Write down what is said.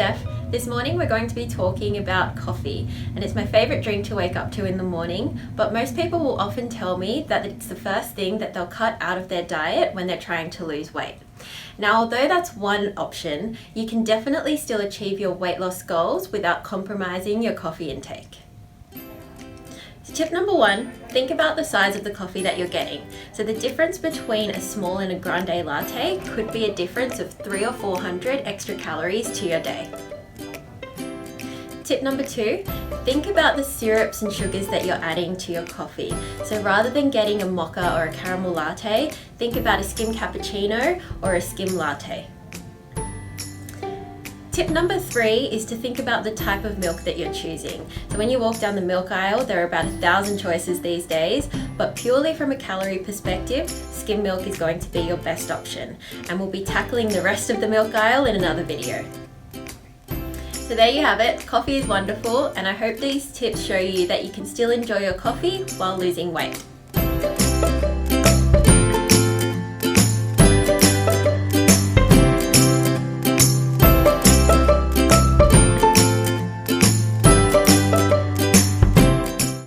Steph. This morning we're going to be talking about coffee, and it's my favourite drink to wake up to in the morning, but most people will often tell me that it's the first thing that they'll cut out of their diet when they're trying to lose weight. Now, although that's one option, you can definitely still achieve your weight loss goals without compromising your coffee intake. So tip number one, think about the size of the coffee that you're getting. So the difference between a small and a grande latte could be a difference of 300 or 400 extra calories to your day. Tip number two, think about the syrups and sugars that you're adding to your coffee. So rather than getting a mocha or a caramel latte, think about a skim cappuccino or a skim latte. Tip number three is to think about the type of milk that you're choosing. So when you walk down the milk aisle, there are about 1,000 choices these days, but purely from a calorie perspective, skim milk is going to be your best option. And we'll be tackling the rest of the milk aisle in another video. So there you have it, coffee is wonderful, and I hope these tips show you that you can still enjoy your coffee while losing weight.